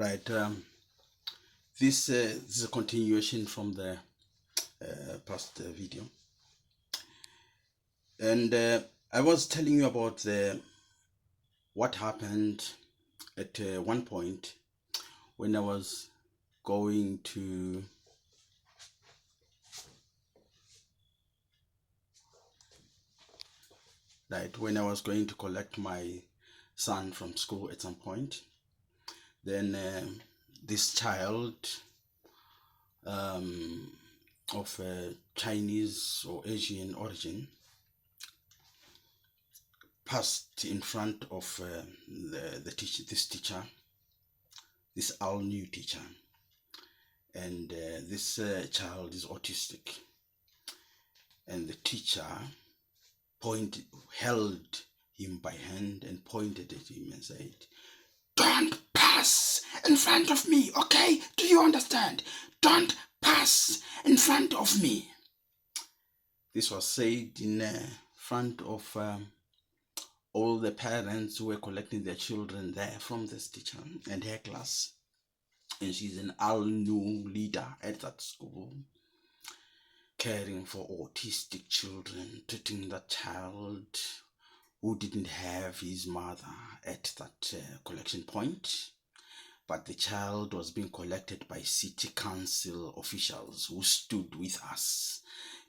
Right. This is a continuation from the past video, and I was telling you about what happened at one point when I was going to collect my son from school at some point. Then this child of Chinese or Asian origin passed in front of this teacher, this all new teacher, and this child is autistic, and the teacher held him by hand and pointed at him and said, "Don't pass in front of me, okay? Do you understand? Don't pass in front of me." This was said in front of all the parents who were collecting their children there from this teacher and her class. And she's an all-new leader at that school, caring for autistic children, treating that child who didn't have his mother at that collection point. But the child was being collected by city council officials who stood with us,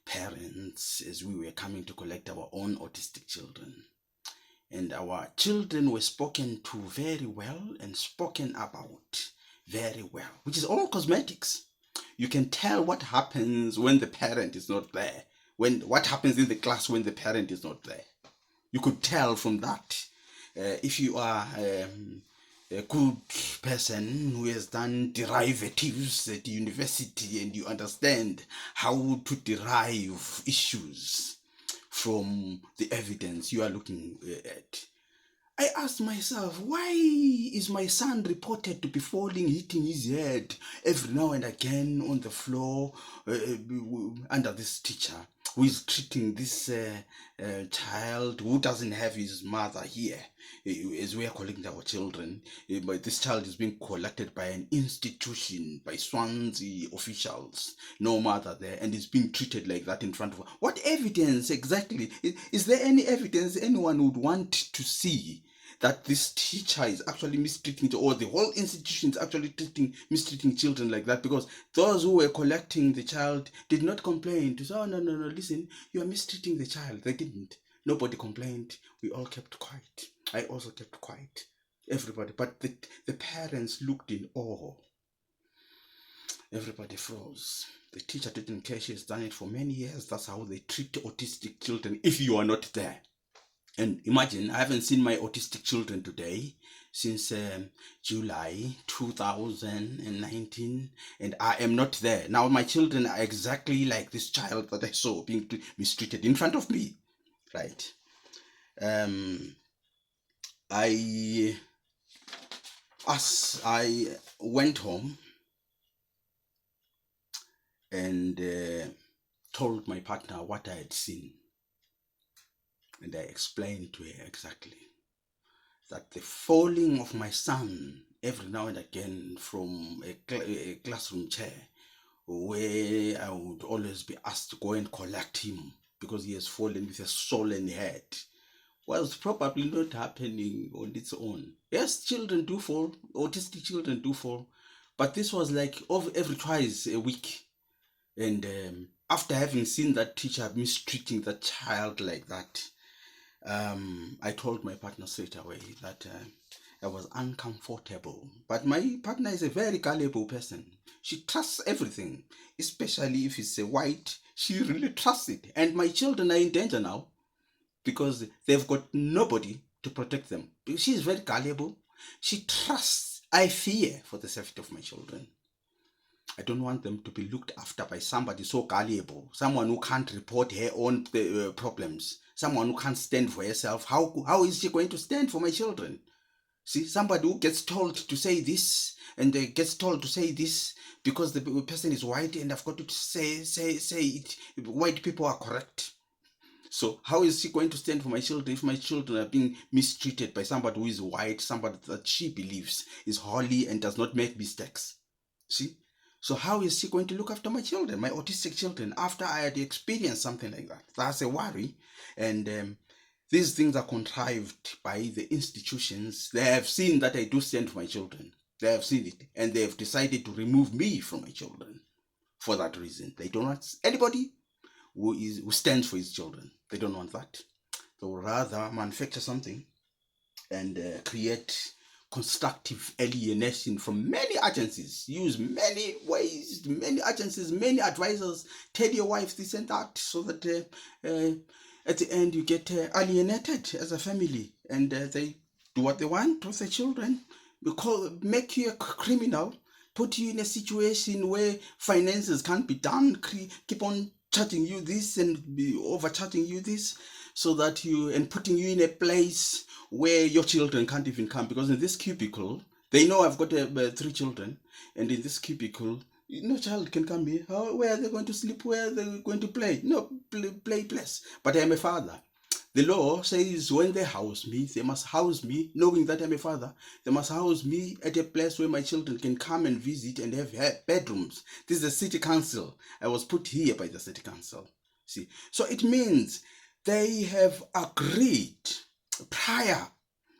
parents, as we were coming to collect our own autistic children. And our children were spoken to very well and spoken about very well, which is all cosmetics. You can tell what happens when the parent is not there, what happens in the class when the parent is not there. You could tell from that. If you are a good person who has done derivatives at university and you understand how to derive issues from the evidence you are looking at. I asked myself, why is my son reported to be falling, hitting his head every now and again on the floor under this teacher who is treating this child who doesn't have his mother here, as we are collecting our children. But this child is being collected by an institution, by Swansea officials, no mother there, and is being treated like that in front of her. What evidence exactly? Is there any evidence anyone would want to see that this teacher is actually mistreating, or the whole institution is actually mistreating children like that? Because those who were collecting the child did not complain to say, "Oh, no, listen, you are mistreating the child." They didn't. Nobody complained. We all kept quiet. I also kept quiet. Everybody. But the parents looked in awe. Everybody froze. The teacher didn't care. She has done it for many years. That's how they treat autistic children if you are not there. And imagine, I haven't seen my autistic children today since July 2019, and I am not there. Now my children are exactly like this child that I saw being mistreated in front of me, right? I went home and told my partner what I had seen. And I explained to her exactly that the falling of my son every now and again from a classroom chair, where I would always be asked to go and collect him because he has fallen with a swollen head, was probably not happening on its own. Yes, children do fall, autistic children do fall, but this was like every twice a week. And after having seen that teacher mistreating that child like that, I told my partner straight away that I was uncomfortable. But my partner is a very gullible person. She trusts everything, especially if it's a white. She really trusts it. And my children are in danger now because they've got nobody to protect them. She is very gullible. She trusts. I fear for the safety of my children. I don't want them to be looked after by somebody so gullible, someone who can't report her own problems, someone who can't stand for herself. How is she going to stand for my children? See, somebody who gets told to say this and gets told to say this because the person is white and I've got to say it. White people are correct. So how is she going to stand for my children if my children are being mistreated by somebody who is white, somebody that she believes is holy and does not make mistakes? See? So how is she going to look after my children, my autistic children, after I had experienced something like that? That's a worry. And these things are contrived by the institutions. They have seen that I do stand for my children. They have seen it, and they have decided to remove me from my children for that reason. They don't want anybody who stands for his children. They don't want that. They would rather manufacture something and create constructive alienation from many agencies, use many ways, many agencies, many advisors, tell your wife this and that, so that at the end you get alienated as a family, and they do what they want with the children, because make you a criminal, put you in a situation where finances can't be done, keep on charging you this and be overcharging you this, so that and putting you in a place where your children can't even come, because in this cubicle, they know I've got 3 children, and in this cubicle, no child can come here. Where are they going to sleep? Where are they going to play? No play place. But I'm a father. The law says when they house me, they must house me, knowing that I'm a father. They must house me at a place where my children can come and visit and have bedrooms. This is the city council. I was put here by the city council. See, so it means they have agreed prior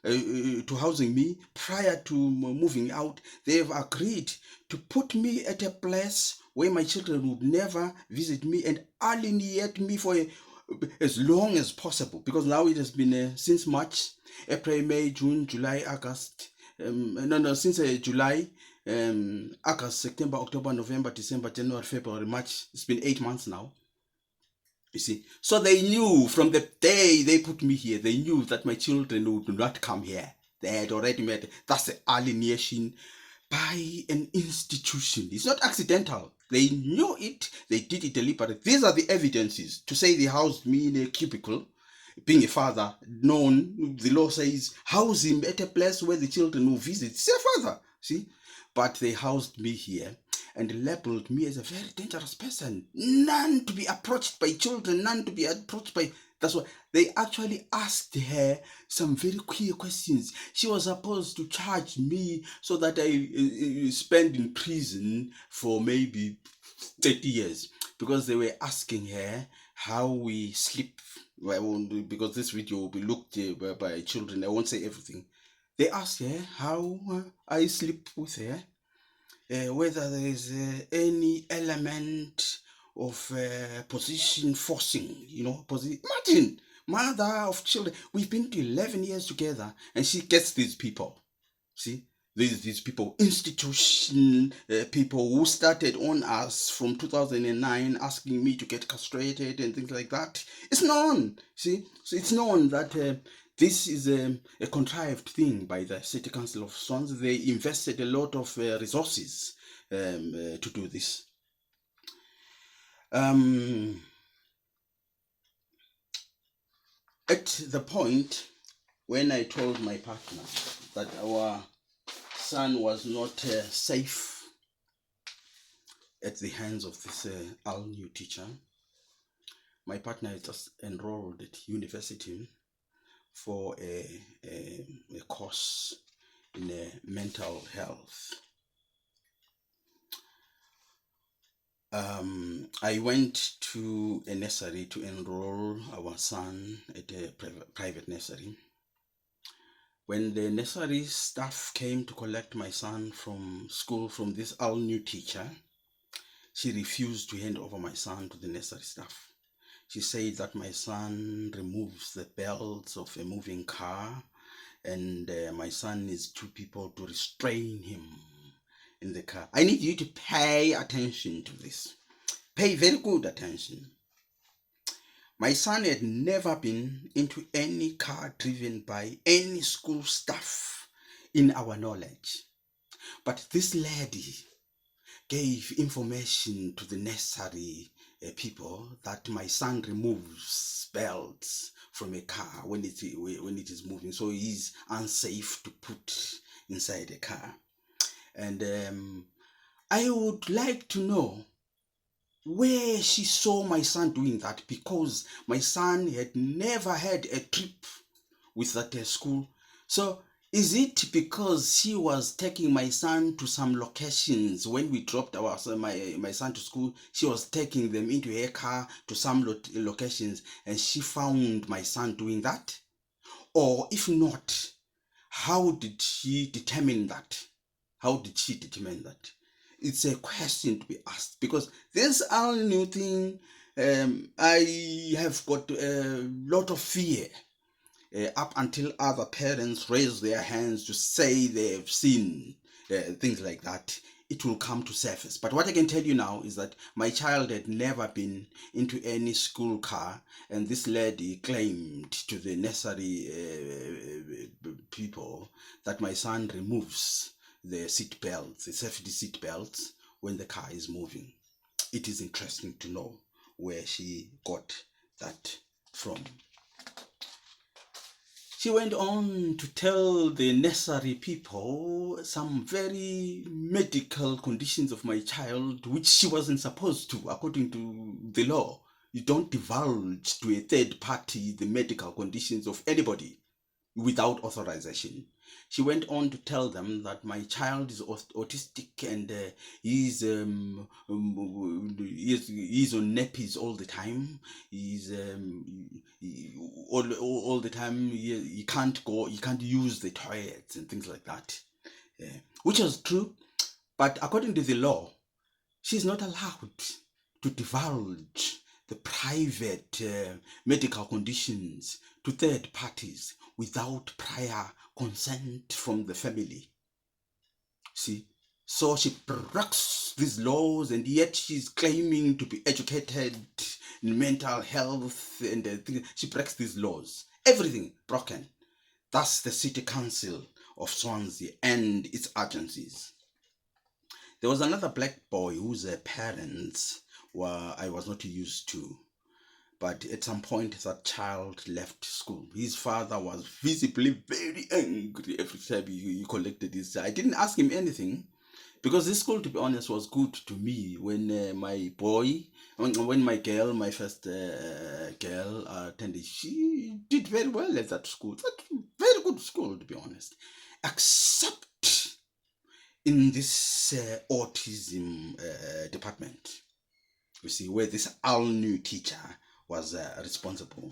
to housing me, prior to moving out. They have agreed to put me at a place where my children would never visit me and alienate me for as long as possible, because now it has been since March, April, May, June, July, August, since July, August, September, October, November, December, January, February, March. It's been 8 months now. You see, so they knew from the day they put me here, they knew that my children would not come here. They had already made, that's the alienation by an institution. It's not accidental. They knew it. They did it deliberately. These are the evidences to say they housed me in a cubicle. Being a father, known, the law says, house him at a place where the children will visit. It's a father, see? But they housed me here and labeled me as a very dangerous person. None to be approached by children, none to be approached by... That's why they actually asked her some very clear questions. She was supposed to charge me so that I spend in prison for maybe 30 years, because they were asking her how we sleep. Because this video will be looked by children, I won't say everything. They asked her how I sleep with her, whether there is any element of position forcing, imagine, mother of children. We've been to 11 years together, and she gets these people. See, these people, institution people who started on us from 2009, asking me to get castrated and things like that. It's known. See, so it's known that this is a contrived thing by the City Council of Swansea. They invested a lot of resources to do this. At the point when I told my partner that our son was not safe at the hands of this all-new teacher, my partner had just enrolled at university for a course in mental health. I went to a nursery to enroll our son at a private nursery. When the nursery staff came to collect my son from school from this all-new teacher, she refused to hand over my son to the nursery staff. She said that my son removes the belts of a moving car, and my son needs 2 people to restrain him in the car. I need you to pay attention to this. Pay very good attention. My son had never been into any car driven by any school staff in our knowledge. But this lady gave information to the nursery people that my son removes belts from a car when it is moving, so he's unsafe to put inside a car. And I would like to know where she saw my son doing that, because my son had never had a trip with that school. So is it because she was taking my son to some locations when we dropped my son to school? She was taking them into her car to some locations, and she found my son doing that? Or if not, how did she determine that? How did she determine that? It's a question to be asked, because this all new thing, I have got a lot of fear. Up until other parents raise their hands to say they've seen things like that, it will come to surface. But what I can tell you now is that my child had never been into any school car, and this lady claimed to the nursery people that my son removes the seat belts, the safety seat belts, when the car is moving. It is interesting to know where she got that from. She went on to tell the nursery people some very medical conditions of my child, which she wasn't supposed to, according to the law. You don't divulge to a third party the medical conditions of anybody without authorization. She went on to tell them that my child is autistic, and he's on nappies all the time. He's all the time. He can't go. He can't use the toilets and things like that, which was true. But according to the law, she's not allowed to divulge the private medical conditions to third parties without prior consent from the family. See? So she breaks these laws, and yet she's claiming to be educated in mental health, and she breaks these laws. Everything broken. That's the city council of Swansea and its agencies. There was another black boy whose parents I was not used to. But at some point, that child left school. His father was visibly very angry every time he collected his. I didn't ask him anything, because this school, to be honest, was good to me when when my girl, my first girl, attended. She did very well at that school. That's a very good school, to be honest. Except in this autism department, you see, where this all new teacher was responsible.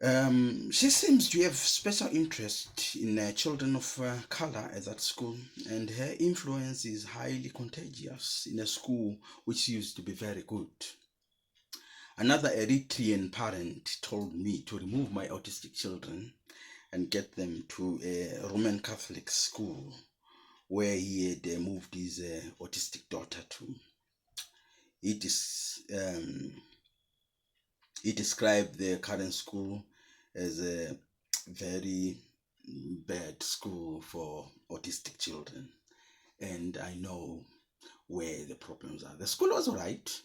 She seems to have special interest in children of color at that school, and her influence is highly contagious in a school which used to be very good. Another Eritrean parent told me to remove my autistic children and get them to a Roman Catholic school where he had moved his autistic daughter to. It is He described the current school as a very bad school for autistic children, and I know where the problems are. The school was all right.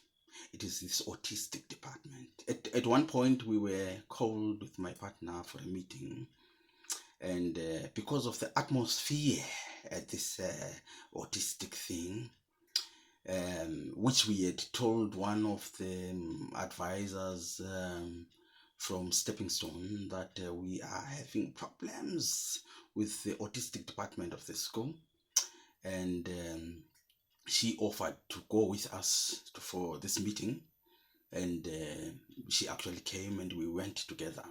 It is this autistic department. At one point, we were called with my partner for a meeting, and because of the atmosphere at this autistic thing, which we had told one of the advisors from Stepping Stone that we are having problems with the autistic department of the school, and she offered to go with us for this meeting, and she actually came, and we went together.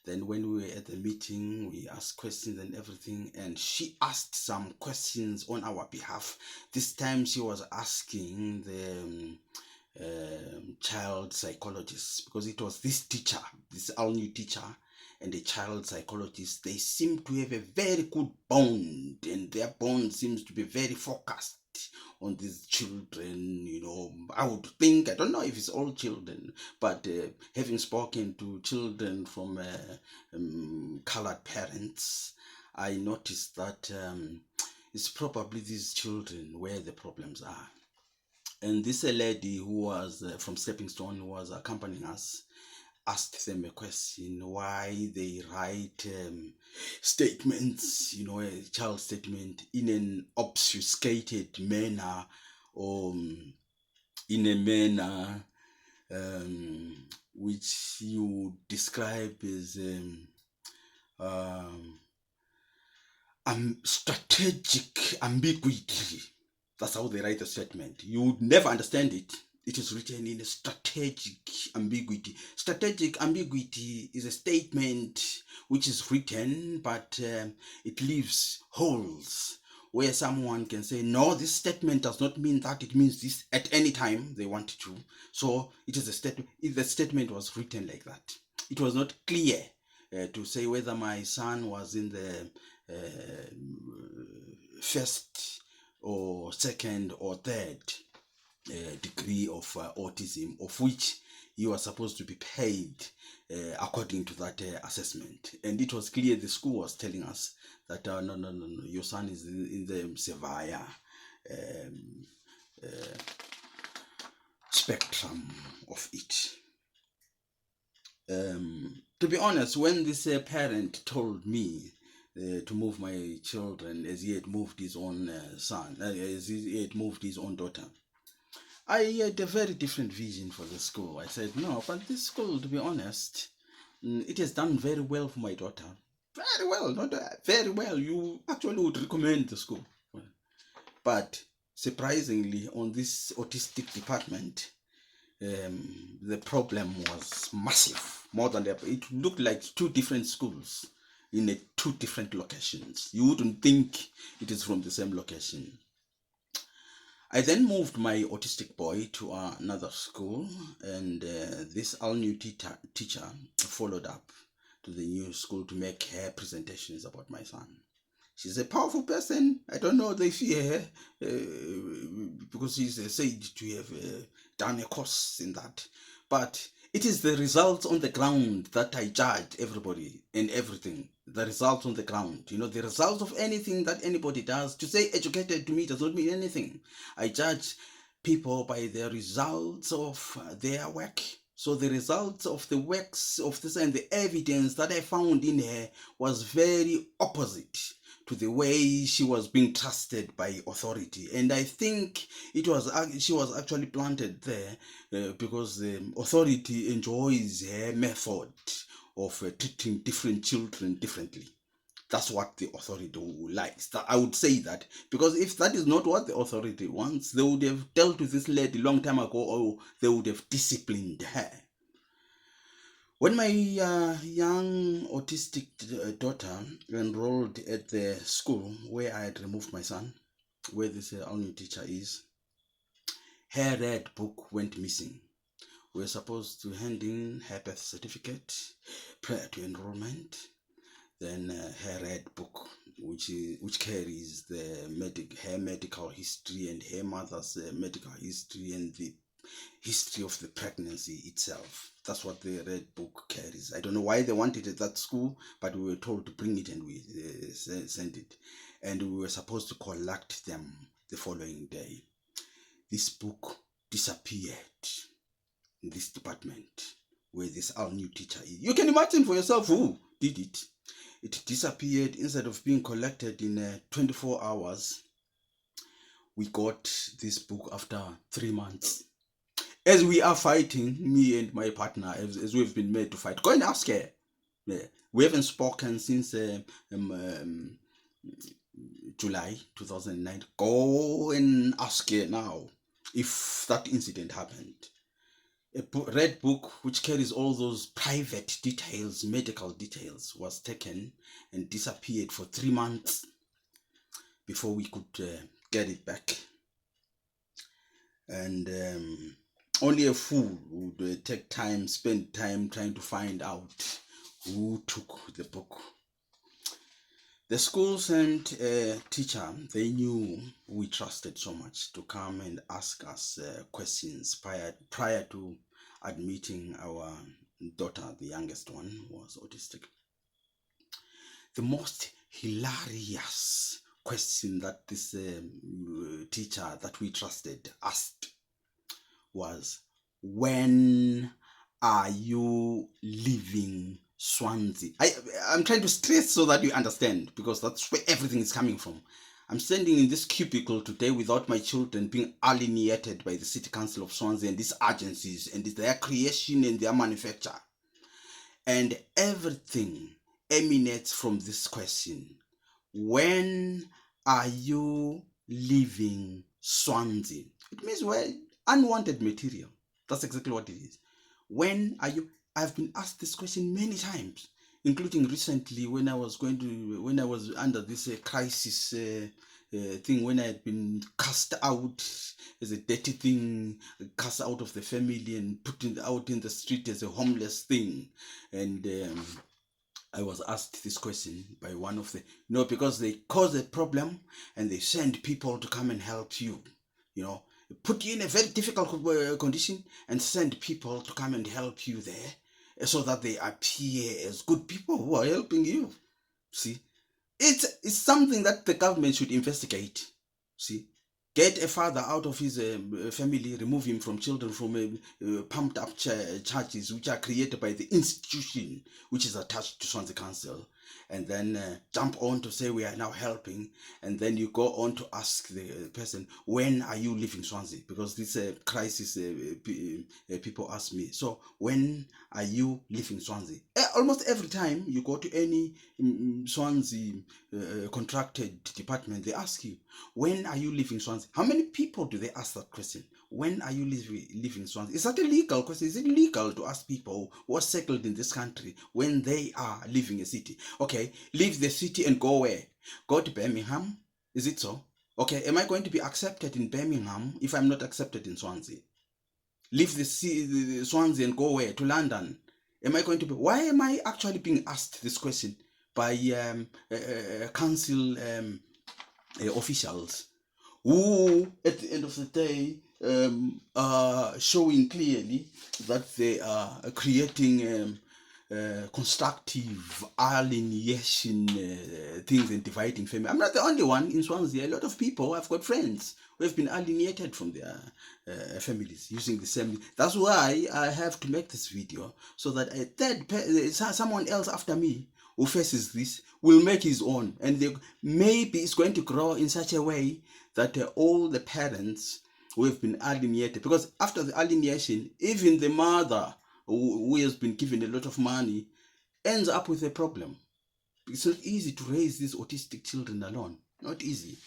Then when we were at the meeting, we asked questions and everything, and she asked some questions on our behalf. This time she was asking the child psychologist, because it was this teacher, this all new teacher, and the child psychologist. They seem to have a very good bond, and their bond seems to be very focused on these children. I would think, I don't know if it's all children, but having spoken to children from colored parents, I noticed that it's probably these children where the problems are. And this lady who was from Stepping Stone, who was accompanying us, asked them a question: why they write statements, a child statement, in an obfuscated manner, or in a manner which you describe as strategic ambiguity. That's how they write the statement. You would never understand it. It is written in a strategic ambiguity. Strategic ambiguity is a statement which is written, but it leaves holes where someone can say, no, this statement does not mean that, it means this at any time they want to. So it is a statement. If the statement was written like that, it was not clear to say whether my son was in the first or second or third degree of autism, of which he was supposed to be paid according to that assessment. And it was clear the school was telling us that no, your son is in the severe spectrum of it. To be honest, when this parent told me to move my children as he had moved his own son, as he had moved his own daughter, I had a very different vision for the school. I said, no, but this school, to be honest, it has done very well for my daughter. Very well, not very well. You actually would recommend the school. But surprisingly, on this autistic department, the problem was massive. More than that, it looked like two different schools in two different locations. You wouldn't think it is from the same location. I then moved my autistic boy to another school, and this all-new teacher followed up to the new school to make her presentations about my son. She's a powerful person. I don't know they fear her because she's said to have done a course in that. But it is the results on the ground that I judge everybody and everything. The results on the ground. You know, the results of anything that anybody does. To say educated to me does not mean anything. I judge people by the results of their work. So the results of the works of this and the evidence that I found in her was very opposite to the way she was being trusted by authority. And I think she was actually planted there because the authority enjoys her method of treating different children differently. That's what the authority likes. I would say that, because if that is not what the authority wants, they would have dealt with this lady a long time ago, or they would have disciplined her. When my young autistic daughter enrolled at the school where I had removed my son, where this only teacher is, her red book went missing. We were supposed to hand in her birth certificate prior to enrollment. Then her red book, which carries her medical history and her mother's medical history and the history of the pregnancy itself. That's what the red book carries. I don't know why they wanted it at that school, but we were told to bring it and we sent it. And we were supposed to collect them the following day. This book disappeared in this department where this our new teacher is. You can imagine for yourself who did it. It disappeared. Instead of being collected in 24 hours. We got this book after 3 months. As we are fighting, me and my partner, as we've been made to fight, go and ask her. Yeah. We haven't spoken since July 2009. Go and ask her now if that incident happened. A red book which carries all those private details, medical details, was taken and disappeared for 3 months before we could get it back. And only a fool would spend time trying to find out who took the book. The school sent a teacher they knew we trusted so much to come and ask us questions prior to admitting our daughter, the youngest one, who was autistic. The most hilarious question that this teacher that we trusted asked was, when are you leaving Swansea? I'm trying to stress so that you understand, because that's where everything is coming from. I'm standing in this cubicle today without my children being alienated by the City Council of Swansea and these agencies and their creation and their manufacture. And everything emanates from this question: when are you leaving Swansea? It means, well, unwanted material. That's exactly what it is. When are you? I've been asked this question many times, including recently when I was under this crisis thing, when I had been cast out as a dirty thing, cast out of the family and put out in the street as a homeless thing. And I was asked this question by one of the, because they cause a problem and they send people to come and help you, put you in a very difficult condition and send people to come and help you there so that they appear as good people who are helping you. See, it's something that the government should investigate. See, get a father out of his family, remove him from children from pumped up charges which are created by the institution which is attached to Swansea Council, and then jump on to say we are now helping, and then you go on to ask the person, when are you leaving Swansea? Because this crisis, people ask me, so when are you leaving Swansea? Almost every time you go to any Swansea contracted department, they ask you, when are you leaving Swansea? How many people do they ask that question? When are you leaving Swansea? Is that a legal question? Is it legal to ask people who are settled in this country when they are leaving a city? Okay, leave the city and go where? Go to Birmingham? Is it so? Okay, am I going to be accepted in Birmingham if I'm not accepted in Swansea? Leave the Swansea and go where? To London? Am I going to be? Why am I actually being asked this question by council officials who, at the end of the day, are showing clearly that they are creating constructive alienation things and dividing family. I'm not the only one in Swansea. A lot of people, I've got friends who have been alienated from their families using the same. That's why I have to make this video, so that someone else after me who faces this will make his own, and maybe it's going to grow in such a way that all the parents who have been alienated, because after the alienation, even the mother who has been given a lot of money ends up with a problem. It's not easy to raise these autistic children alone. Not easy.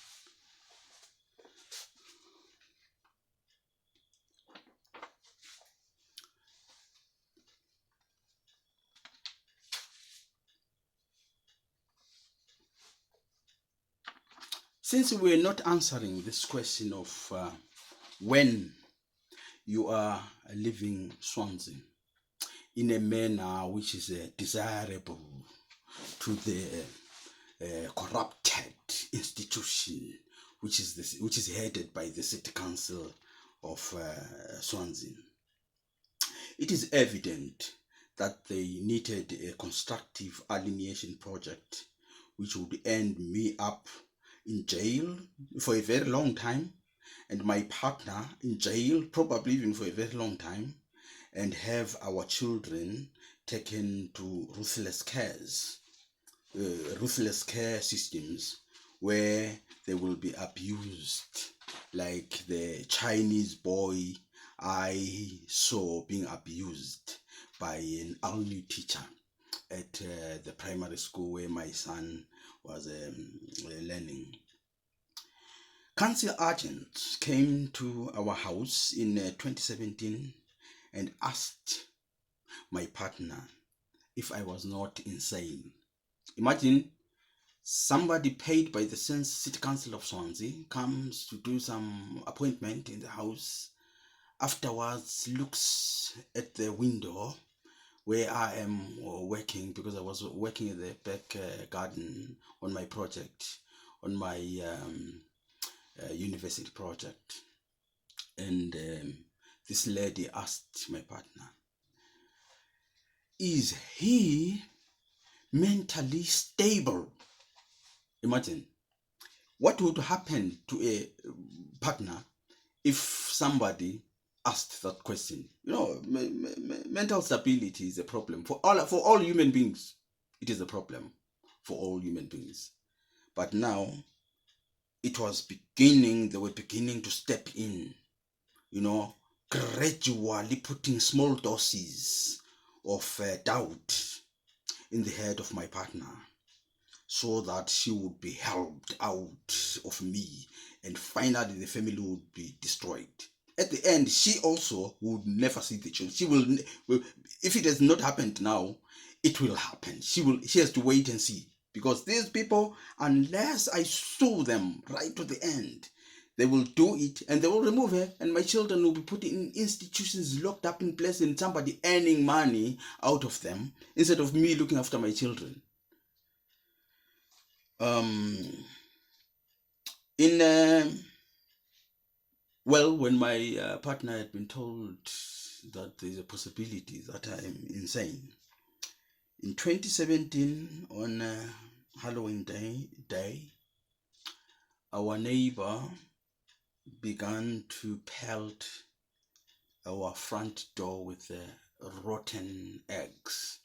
Since we're not answering this question of when you are leaving Swansea in a manner which is desirable to the corrupted institution which is headed by the City Council of Swansea, it is evident that they needed a constructive alienation project which would end me up in jail for a very long time, and my partner in jail probably even for a very long time, and have our children taken to ruthless care systems where they will be abused, like the Chinese boy I saw being abused by an only teacher at the primary school where my son was learning. Council agents came to our house in 2017 and asked my partner if I was not insane. Imagine somebody paid by the City Council of Swansea comes to do some appointment in the house, afterwards looks at the window where I am working, because I was working in the back garden on my project, on my university project. And this lady asked my partner, is he mentally stable? Imagine what would happen to a partner if somebody asked that question. Mental stability is a problem for all human beings. It is a problem for all human beings. But now it was beginning, they were beginning to step in, you know, gradually putting small doses of doubt in the head of my partner, so that she would be helped out of me, and finally the family would be destroyed. At the end, she also would never see the children. She will, if it has not happened now, it will happen. She has to wait and see, because these people, unless I sue them right to the end, they will do it and they will remove her, and my children will be put in institutions, locked up in place, and somebody earning money out of them instead of me looking after my children. When my partner had been told that there's a possibility that I'm insane, in 2017 on Halloween day, our neighbor began to pelt our front door with rotten eggs.